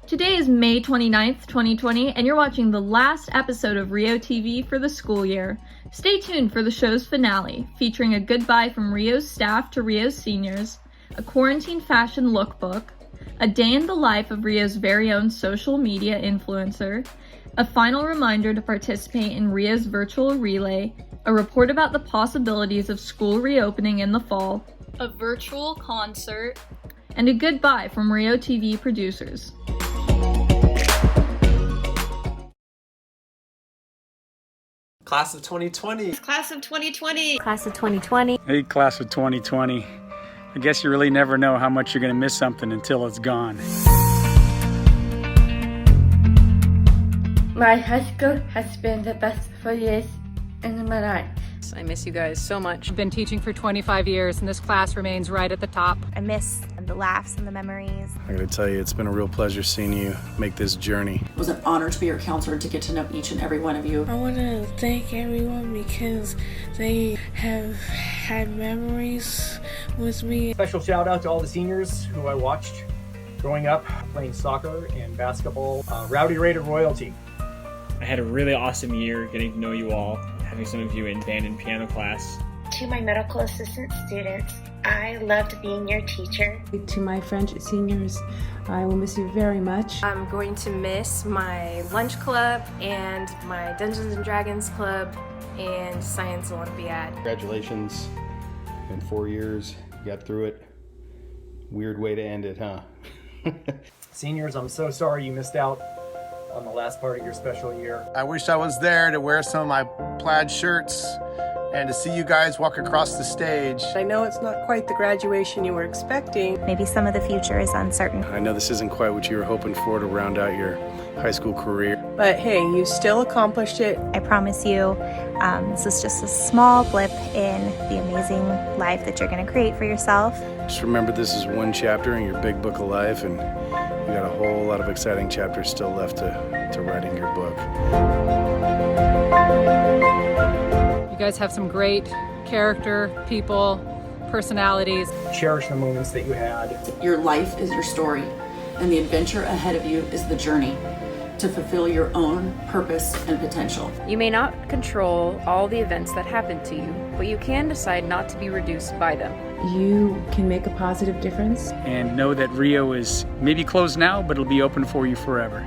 Today is May 29th, 2020, and you're watching the last episode of Rio TV for the school year. Stay tuned for the show's finale, featuring a goodbye from Rio's staff to Rio's seniors, a quarantine fashion lookbook, a day in the life of Rio's very own social media influencer, a final reminder to participate in Rio's virtual relay, a report about the possibilities of school reopening in the fall, a virtual concert, and a goodbye from Rio TV producers. Class of 2020. Class of 2020. Class of 2020. Hey, class of 2020. I guess you really never know how much you're going to miss something until it's gone. My high school has been the best 4 years in my life. I miss you guys so much. I've been teaching for 25 years and this class remains right at the top. I miss the laughs and the memories. I gotta tell you, it's been a real pleasure seeing you make this journey. It was an honor to be your counselor and to get to know each and every one of you. I want to thank everyone because they have had memories with me. Special shout out to all the seniors who I watched growing up, playing soccer and basketball. Rowdy Raider royalty. I had a really awesome year getting to know you all, having some of you in band and piano class. To my medical assistant students, I loved being your teacher. To my French seniors, I will miss you very much. I'm going to miss my lunch club and my Dungeons and Dragons club and Science Olympiad. Congratulations. In 4 years, you got through it. Weird way to end it, huh? Seniors, I'm so sorry you missed out on the last part of your special year. I wish I was there to wear some of my plaid shirts and to see you guys walk across the stage. I know it's not quite the graduation you were expecting. Maybe some of the future is uncertain. I know this isn't quite what you were hoping for to round out your high school career. But hey, you still accomplished it. I promise you, this is just a small blip in the amazing life that you're going to create for yourself. Just remember, this is one chapter in your big book of life, and you got a whole lot of exciting chapters still left to write in your book. You guys have some great character, people, personalities. Cherish the moments that you had. Your life is your story, and the adventure ahead of you is the journey to fulfill your own purpose and potential. You may not control all the events that happen to you, but you can decide not to be reduced by them. You can make a positive difference. And know that Rio is maybe closed now, but it'll be open for you forever.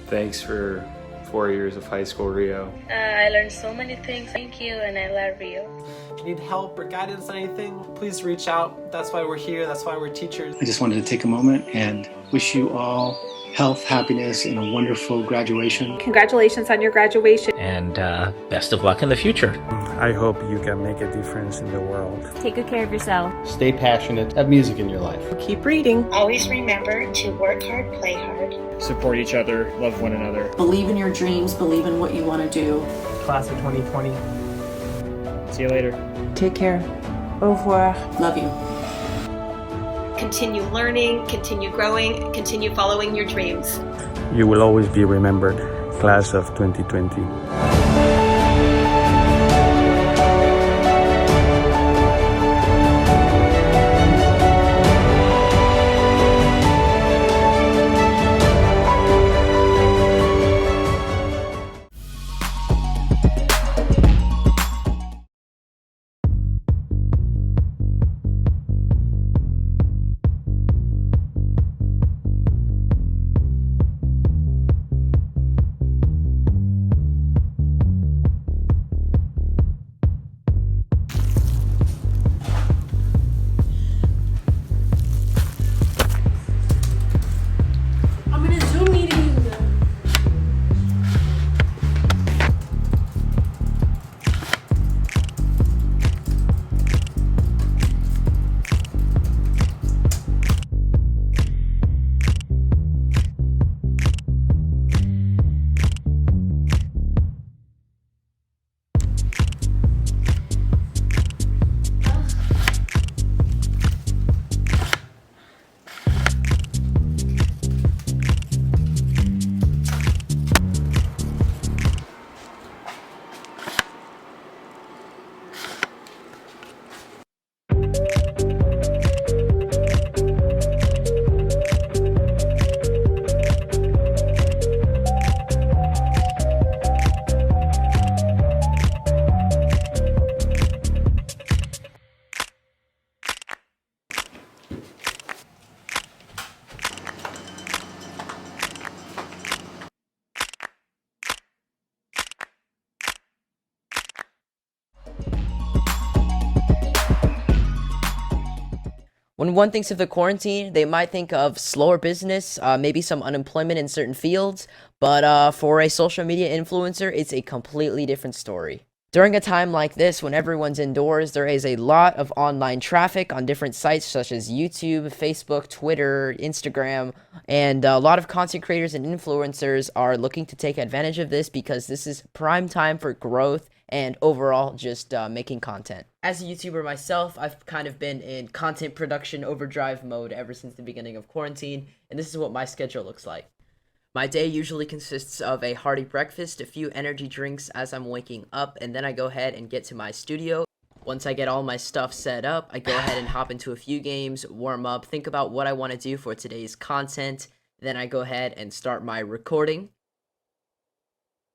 Thanks for 4 years of high school, Rio. I learned so many things. Thank you, and I love Rio. If you need help or guidance on anything, please reach out. That's why we're here. That's why we're teachers. I just wanted to take a moment and wish you all health, happiness, and a wonderful graduation. Congratulations on your graduation. And best of luck in the future. I hope you can make a difference in the world. Take good care of yourself. Stay passionate. Have music in your life. Keep reading. Always remember to work hard, play hard. Support each other, love one another. Believe in your dreams, believe in what you want to do. Class of 2020. See you later. Take care. Au revoir. Love you. Continue learning, continue growing, continue following your dreams. You will always be remembered, class of 2020. When one thinks of the quarantine, they might think of slower business, maybe some unemployment in certain fields, but for a social media influencer, it's a completely different story. During a time like this, when everyone's indoors, there is a lot of online traffic on different sites such as YouTube, Facebook, Twitter, Instagram, and a lot of content creators and influencers are looking to take advantage of this because this is prime time for growth and overall just making content. As a YouTuber myself, I've kind of been in content production overdrive mode ever since the beginning of quarantine, and this is what my schedule looks like. My day usually consists of a hearty breakfast, a few energy drinks as I'm waking up, and then I go ahead and get to my studio. Once I get all my stuff set up, I go ahead and hop into a few games, warm up, think about what I want to do for today's content, then I go ahead and start my recording.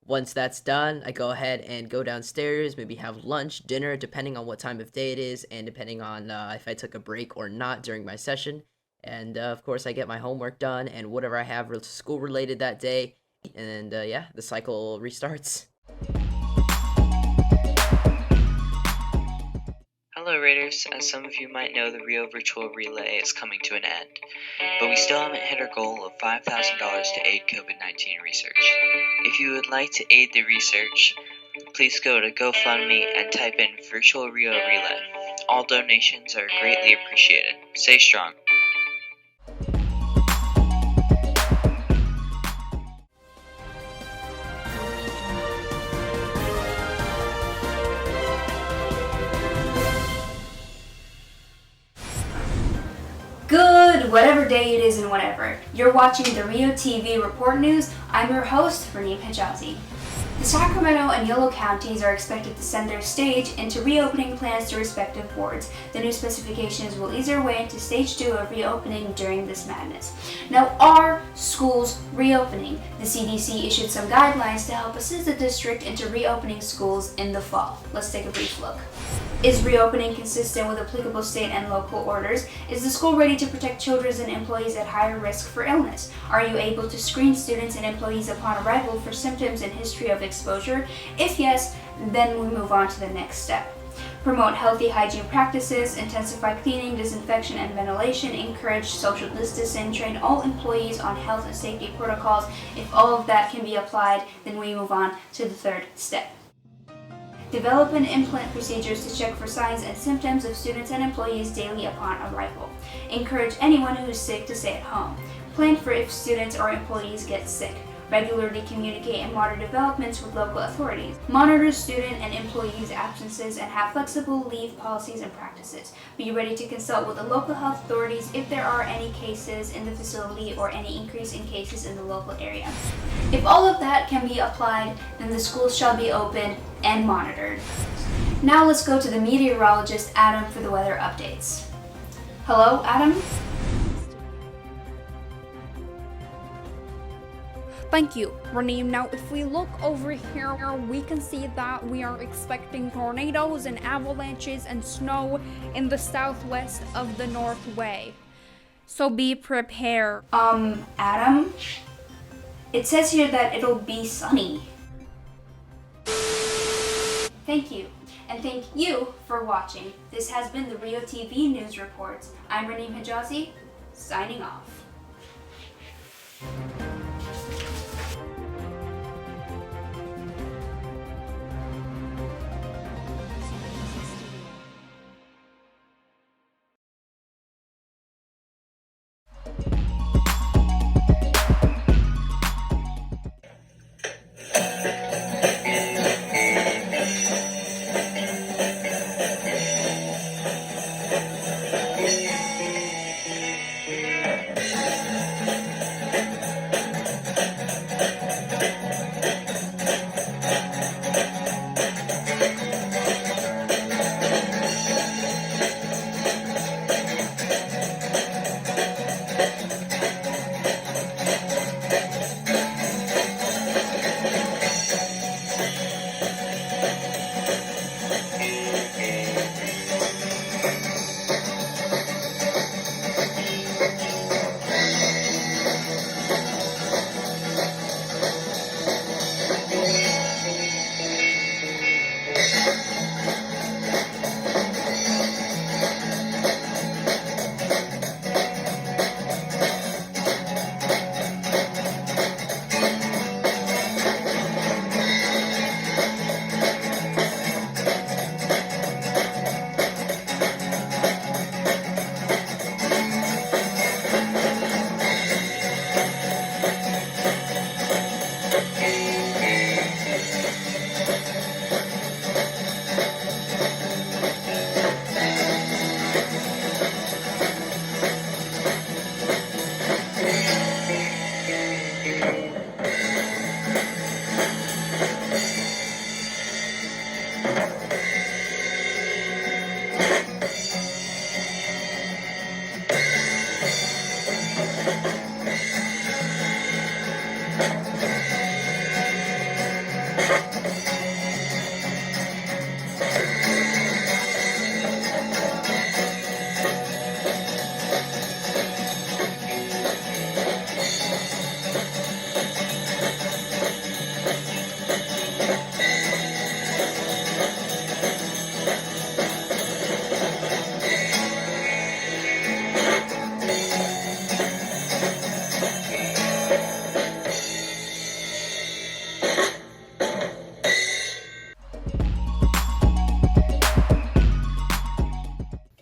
Once that's done, I go ahead and go downstairs, maybe have lunch, dinner, depending on what time of day it is, and depending on if I took a break or not during my session. And of course, I get my homework done and whatever I have school related that day. And yeah, the cycle restarts. Hello Raiders, as some of you might know, the Rio Virtual Relay is coming to an end, but we still haven't hit our goal of $5,000 to aid COVID-19 research. If you would like to aid the research, please go to GoFundMe and type in Virtual Rio Relay. All donations are greatly appreciated. Stay strong. Good, whatever day it is and whatever. You're watching the Rio TV Report News. I'm your host, Raneem Hijazi. The Sacramento and Yolo counties are expected to send their stage into reopening plans to respective boards. The new specifications will ease their way into stage 2 of reopening during this madness. Now, are schools reopening? The CDC issued some guidelines to help assist the district into reopening schools in the fall. Let's take a brief look. Is reopening consistent with applicable state and local orders? Is the school ready to protect children and employees at higher risk for illness? Are you able to screen students and employees upon arrival for symptoms and history of exposure? If yes, then we move on to the next step. Promote healthy hygiene practices, intensify cleaning, disinfection, and ventilation, encourage social distancing, train all employees on health and safety protocols. If all of that can be applied, then we move on to the third step. Develop and implement procedures to check for signs and symptoms of students and employees daily upon arrival. Encourage anyone who is sick to stay at home. Plan for if students or employees get sick. Regularly communicate and monitor developments with local authorities. Monitor student and employees' absences and have flexible leave policies and practices. Be ready to consult with the local health authorities if there are any cases in the facility or any increase in cases in the local area. If all of that can be applied, then the schools shall be open and monitored. Now let's go to the meteorologist Adam for the weather updates. Hello, Adam? Thank you, Raneem. Now, if we look over here, we can see that we are expecting tornadoes and avalanches and snow in the southwest of the Northway. So be prepared. Adam? It says here that it'll be sunny. Thank you. And thank you for watching. This has been the Rio TV News Report. I'm Raneem Hijazi, signing off.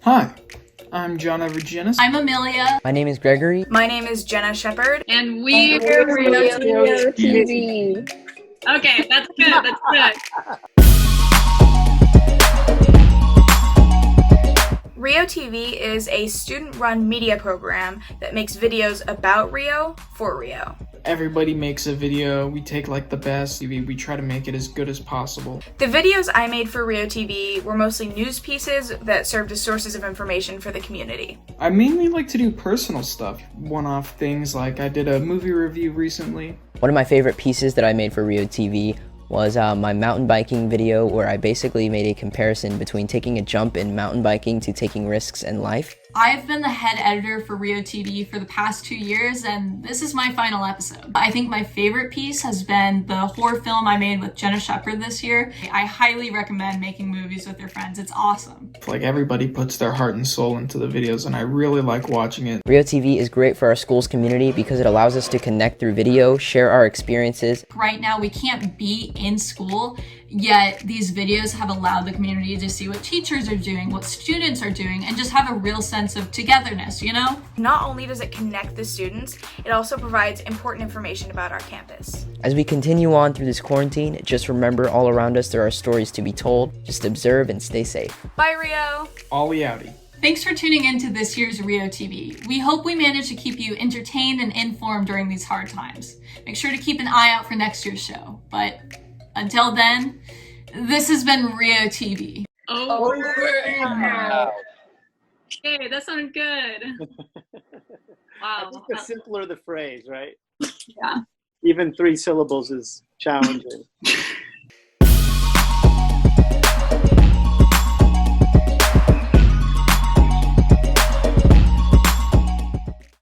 Hi, I'm John Evergenis. I'm Amelia. My name is Gregory. My name is Jenna Shepard. And we're Rio TV. Okay, that's good. That's good. Rio TV is a student-run media program that makes videos about Rio for Rio. Everybody makes a video. We take like the best. We try to make it as good as possible. The videos I made for Rio TV were mostly news pieces that served as sources of information for the community. I mainly like to do personal stuff. One-off things, like I did a movie review recently. One of my favorite pieces that I made for Rio TV was my mountain biking video, where I basically made a comparison between taking a jump in mountain biking to taking risks in life. I've been the head editor for Rio TV for the past 2 years, and this is my final episode. I think my favorite piece has been the horror film I made with Jenna Shepard this year. I highly recommend making movies with your friends. It's awesome. Like everybody puts their heart and soul into the videos, and I really like watching it. Rio TV is great for our school's community because it allows us to connect through video, share our experiences. Right now we can't be in school, yet these videos have allowed the community to see what teachers are doing, what students are doing, and just have a real sense of togetherness, you know? Not only does it connect the students, it also provides important information about our campus. As we continue on through this quarantine, just remember all around us there are stories to be told. Just observe and stay safe. Bye, Rio! Ollie outie. Thanks for tuning in to this year's Rio TV. We hope we manage to keep you entertained and informed during these hard times. Make sure to keep an eye out for next year's show. But until then, this has been Rio TV. Oh, yeah. Okay, that sounded good. Wow. I think the simpler the phrase, right? Yeah. Even 3 syllables is challenging.